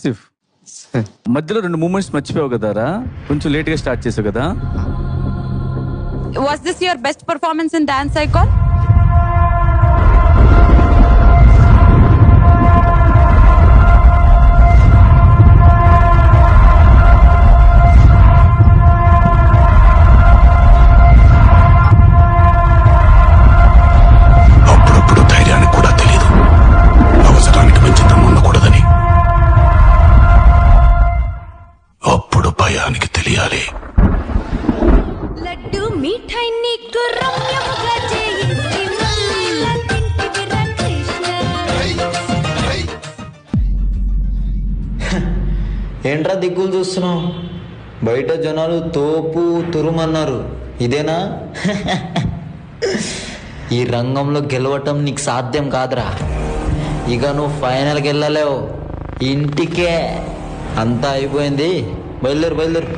ఆసిఫ్, మధ్యలో 2 మూమెంట్స్ మర్చిపోయావు కదారా, కొంచెం లేట్ గా స్టార్ట్ చేసావు కదా. Was this your best performance in Dance Icon? అప్పుడప్పుడు ధైర్యానికి కూడా తెలియదు అవసరానికి మంచి ఉండకూడదని. అప్పుడు భయానికి తెలియాలి. లడ్డు మిఠాయి నీకు రమ్యముగా చేయిస్తే మల్లిలా తింటివిరా కృష్ణ. ఏంట్రా దిక్కులు చూస్తున్నావు? బయట జనాలు తోపు తురుమన్నారు, ఇదేనా? ఈ రంగంలో గెలవటం నీకు సాధ్యం కాదురా. ఇక నువ్వు ఫైనల్కి వెళ్ళలేవు, ఇంటికే. అంతా అయిపోయింది, బయలుదేరు బయలుదేరు.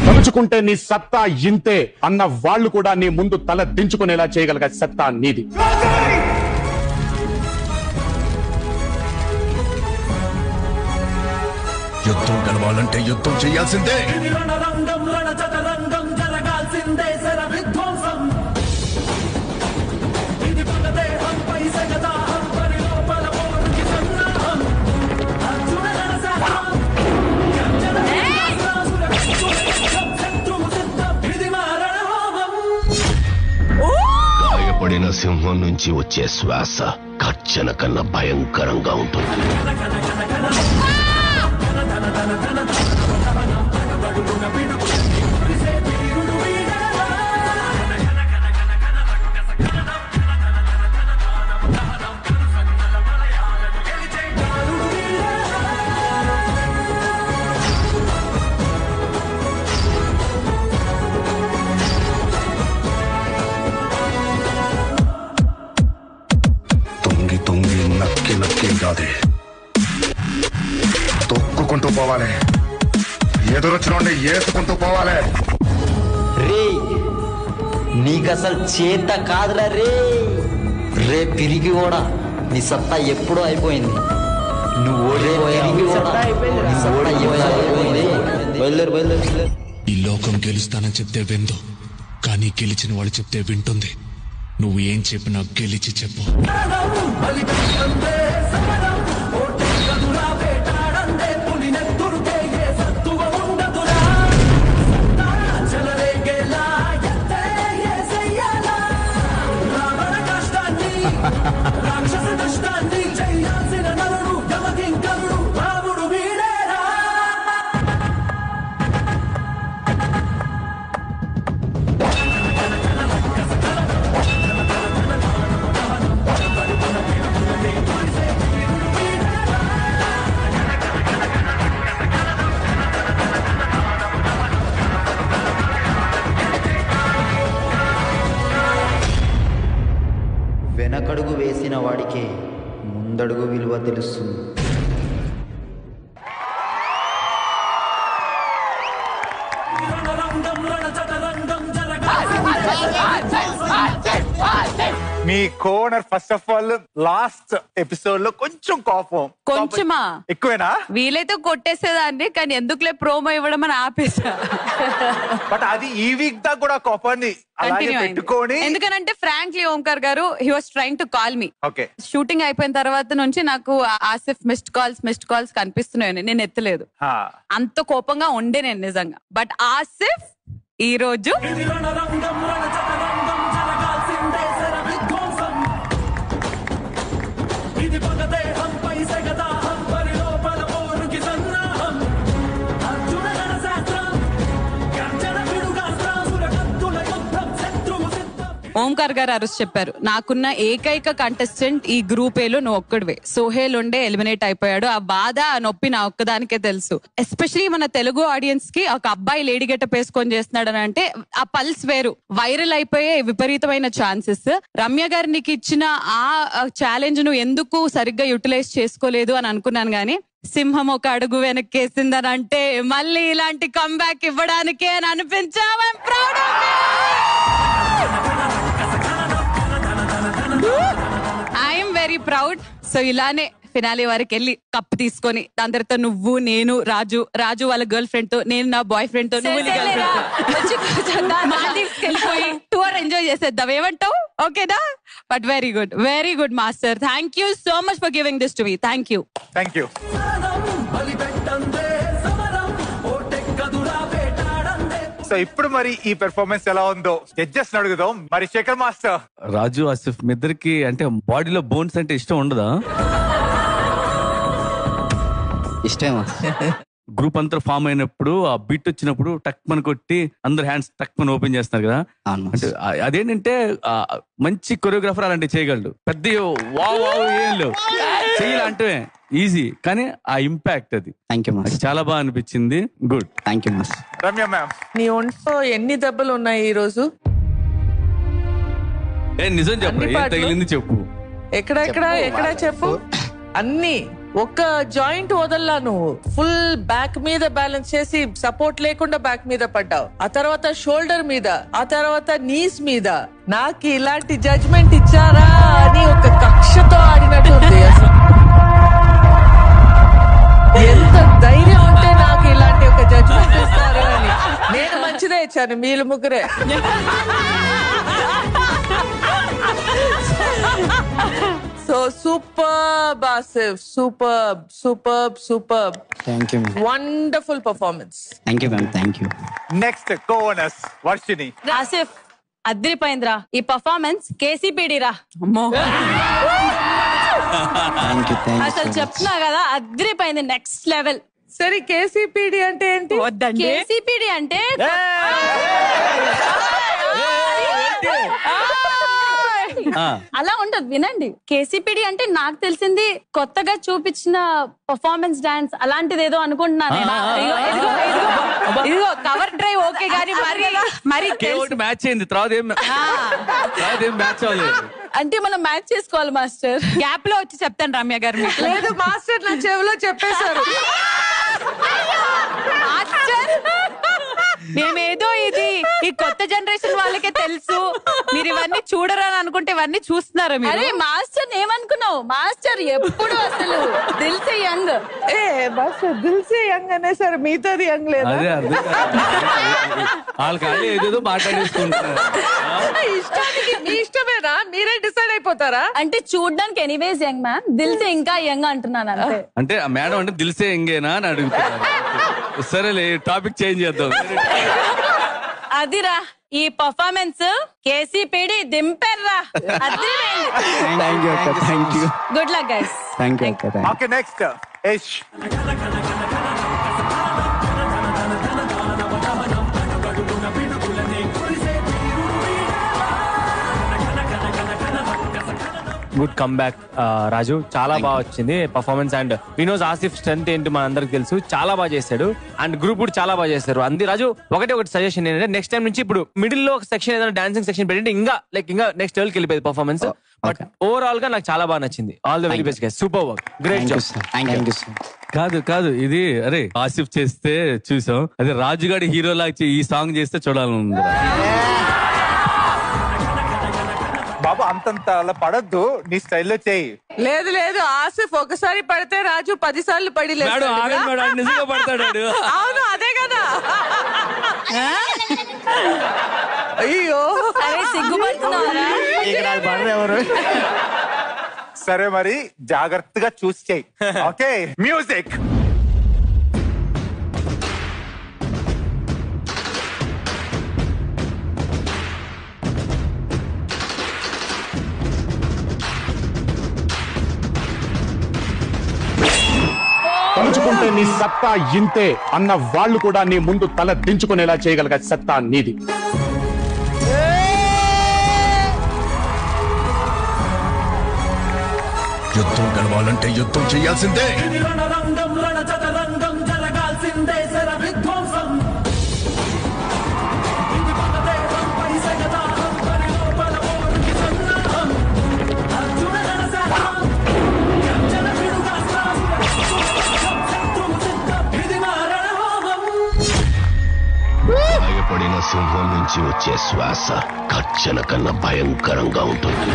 తలుచుకుంటే నీ సత్తా ఇంతే అన్న వాళ్ళు కూడా నీ ముందు తల దించుకునేలా చేయగలిగే సత్తా నీది. యుద్ధం గెలవాలంటే యుద్ధం చేయాల్సిందే. గాయపడిన సింహం నుంచి వచ్చే శ్వాస గర్జన కన్నా భయంకరంగా ఉంటుంది. తొంగి నక్కి నక్కి కాదే, తొక్కుకుంటూ పోవాలి. ఎదురొచ్చినోండి ఏసుకుంటూ పోవాలి. రే నీకసలు చేత కాదురా రే. రే పిరిగి కూడా నీ సత్తా ఎప్పుడూ అయిపోయింది. నువ్వు ఓడిపోయింది. బయలుదేరు బయలుదేరు. ఈ లోకం గెలుస్తానని చెప్తే విందు, కానీ గెలిచిన వాళ్ళు చెప్తే వింటుంది. నువ్వు ఏం చెప్పినా గెలిచి చెప్పు. వెనకడుగు వేసిన వాడికే ముందడుగు విలువ తెలుస్తుంది. మీ కోనర్ first of all last episode లో కొంచెం కోపం. కొంచెమా? ఎక్కువేనా? వీలైతే కొట్టేసేదాన్ని, కానీ ఎందుకులే ప్రోమో ఇవ్వడం అని ఆపేసా. బట్ అది ఈ వీక్ దా కూడా కోపాన్ని అలాగే పెట్టుకొని, ఎందుకనంటే ఫ్రాంక్లీ ఓంకార్ గారు he was trying to call me. Okay, shooting అయిపోయిన తర్వాత నుంచి నాకు ఆసిఫ్ మిస్డ్ కాల్స్ కనిపిస్తున్నాయని నేను ఎత్తలేదు. అంత కోపంగా ఉండే నేను నిజంగా. బట్ ఆసిఫ్ ఈ రోజు ఓంకార్ గారు ఆ రోజు చెప్పారు, నాకున్న ఏకైక కంటెస్టెంట్ ఈ గ్రూప్ ఏలో నువ్వు ఒక్కడివే. సోహేల్ ఉండే ఎలిమినేట్ అయిపోయాడు. ఆ బాధ, ఆ నొప్పి నా ఒక్కదానికే తెలుసు. ఎస్పెషలీ మన తెలుగు ఆడియన్స్ కి ఒక అబ్బాయి లేడీ గెటప్ వేసుకొని చేస్తున్నాడు అని అంటే ఆ పల్స్ వేరు. వైరల్ అయిపోయే విపరీతమైన ఛాన్సెస్. రమ్య గారు నీకు ఇచ్చిన ఆ ఛాలెంజ్ నువ్వు ఎందుకు సరిగ్గా యూటిలైజ్ చేసుకోలేదు అని అనుకున్నాను, గానీ సింహం ఒక అడుగు వెనక్కేసిందని అంటే మళ్ళీ ఇలాంటి కంబ్యాక్ ఇవ్వడానికే అని అనిపించావు. I'm very proud. సో ఇలానే ఫినాలే వరకు వెళ్ళి కప్ తీసుకొని దాని తర్వాత నువ్వు, నేను, రాజు వాళ్ళ గర్ల్ ఫ్రెండ్ తో, నేను నా బాయ్ ఫ్రెండ్ తో, నువ్వు గర్ల్ ఫ్రెండ్ తో మాల్దీవ్స్ వెళ్ళిపోయి టూర్ ఎంజాయ్ చేసేద్దాం. ఏమంటావు? ఓకేనా? But very good master. Thank you so much for giving this to me. Thank you. So ఇప్పుడు మరి ఈ పెర్ఫార్మెన్స్ ఎలా ఉందో జడ్జెస్ అడుగుదాం. మరి శేఖర్ మాస్టర్, రాజు ఆసిఫ్ మీ ఇద్దరికి అంటే బాడీలో బోన్స్ అంటే ఇష్టం ఉండదా? ఇష్టమా? గ్రూప్ అంతా ఫామ్ అయినప్పుడు ఆ బీట్ వచ్చినప్పుడు టక్ మన కొట్టి అందరు హ్యాండ్స్ టక్ మన ఓపెన్ చేస్తున్నారు కదా. అంటే అదేంటంటే మంచి కొరియోగ్రాఫర్ అలాంటివి చేయగలడు. పెద్ద వావ్ ఏం లేవు, చెయ్యాలంటే ఈజీ, కానీ ఆ ఇంపాక్ట్ అది చాలా బాగా అనిపించింది. Good. Thank you mass. Ramya ma'am, నీ ఒంట్లో ఎన్ని దెబ్బలు ఉన్నాయి ఈ రోజు? నిజం చెప్పు, ఏం తగిలింది చెప్పు. ఎక్కడ చెప్పు. అన్ని ఒక్క జాయింట్ వదల్లా నువ్వు. ఫుల్ బ్యాక్ మీద బ్యాలెన్స్ చేసి సపోర్ట్ లేకుండా బ్యాక్ మీద పడ్డావు. ఆ తర్వాత షోల్డర్ మీద, ఆ తర్వాత నీస్ మీద. నాకు ఇలాంటి జడ్జ్మెంట్ ఇచ్చారా అని ఒక కక్షతో ఆడినట్టుంది. ఎంత ధైర్యం ఉంటే నాకు ఇలాంటి ఒక జడ్జ్మెంట్ ఇస్తారు అని. నేను మంచిదే ఇచ్చాను, మీరు ముగ్గురే. So superb, Asif. Superb. Thank you, ma'am. Wonderful performance. Thank you, ma'am. Thank you. Next co-owners Varshini. Asif అద్రిపోయిందిరా ఈ పర్ఫార్మెన్స్. కేసీపీడీ రా. అమ్మో, అసలు చెప్తున్నా కదా, అద్రిపోయింది. Next level. సరే, కేసీపీడీ అంటే ఏంటి? వద్దండి. కేసీపీడీ అంటే అలా ఉండదు, వినండి. కేసీపీడీ అంటే నాకు తెలిసింది కొత్తగా చూపించిన పర్ఫార్మెన్స్ డాన్స్ అలాంటిది ఏదో అనుకుంటున్నాను. ఇదిగో కవర్ డ్రైవ్ ఓకే, కానీ మరి మ్యాచ్ అయింది, తర్వాత ఏం మ్యాచ్ అవ్వలేదు. అంటే మనం మ్యాచ్ చేసుకోవాలి మాస్టర్. గ్యాప్ లో వచ్చి చెప్తాను రమ్య గారు మీకు. లేదు మాస్టర్, నా చెవిలో చెప్పేశారు. మేమేదో ఇది ఈ కొత్త జనరేషన్ వాళ్ళకే తెలుసు, మీరు ఇవన్నీ చూడరని అనుకుంటే ఇవన్నీ చూస్తున్నారా మీరు? అరే మాస్టర్ ఏమనుకున్నావు? మాస్టర్ ఎప్పుడు అసలు దిల్సే యంగ్. మాస్టర్ దిల్సే యంగ్ అనేసారు, మిగతాది యంగ్ లేదా? వాళ్ళకి ఏదేదో మాట్లాడేసుకుంటారు. ఇష్టానికి మీ ఇష్టమేనా? మీరే డిసైడ్ అయిపోతారా? అంటే చూడడానికి ఎనీవేస్ యంగ్ మ్యామ్, దిల్సే ఇంకా యంగ్ అంటున్నాను అంతే. అంటే మేడం అంటే దిల్సే ఎంగేనా అని అడుగుతున్నారు. సరేలే, టాపిక్ చేంజ్ చేద్దాం. అదిరా ఈ పర్ఫార్మెన్స్ కేసీపీడీ దింపర్రా. Good luck guys. Okay, next Yash. Good come back Raju, చాలా బాగా వచ్చింది performance. And Vinoj Asif strength ఏంటి మన అందరికి తెలుసు, చాలా బాగా చేశాడు. అండ్ గ్రూప్ కూడా చాలా బాగా చేశారు. అంది రాజు ఒకటి సజెషన్ ఏంటంటే, నెక్స్ట్ టైం నుంచి ఇప్పుడు మిడిల్ లో ఒక సెక్షన్ ఏదైనా డాన్సింగ్ సెక్షన్ పెట్టి ఇంకా నెక్స్ట్ లెవెల్కి వెళ్ళిపోయింది పర్ఫార్మెన్స్. బట్ ఓవరాల్ గా నాకు చాలా బాగా నచ్చింది. All the very best guys, super work, great job. కాదు ఇది అరే ఆసిఫ్ చేస్తే చూసాం, అదే రాజుగాడి హీరో లాగా ఈ సాంగ్ చేస్తే చూడాలని. బాబు అంతంత అలా పడద్దు, నీ స్టైల్లో చేయి. లేదు ఆసిఫ్ ఒకసారి పడితే రాజు 10 సార్లు పడి నిజంగా పడతాడు. అవును, అదే కదా. అయ్యో సిగ్గుపడుతున్నారా? సరే మరి జాగ్రత్తగా చూసి చేయి. Okay, music. తలుచుకుంటే నీ సత్తా ఇంతే అన్న వాళ్ళు కూడా నీ ముందు తల దించుకునేలా చేయగలిగే సత్తా నీది. గెలవాలంటే యుద్ధం చేయాల్సిందే. భయపడిన సింహం నుంచి వచ్చే శ్వాస కచ్చల కన్నా భయంకరంగా ఉంటుంది.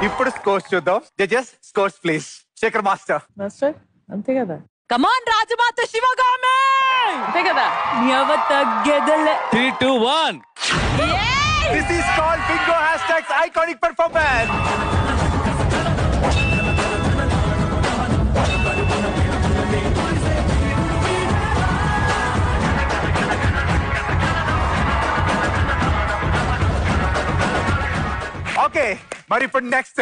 ఇప్పుడు స్కోర్స్ చూద్దాం. Judges scores please. Shekhar master. Master అంతే కదా. కమాన్ రాజమాత శివగామి అంతే కదా. తగ్గేదలే 3, 2, 1. This is called Bingo Hashtags Iconic Performance. Okay, మరి ఇప్పుడు నెక్స్ట్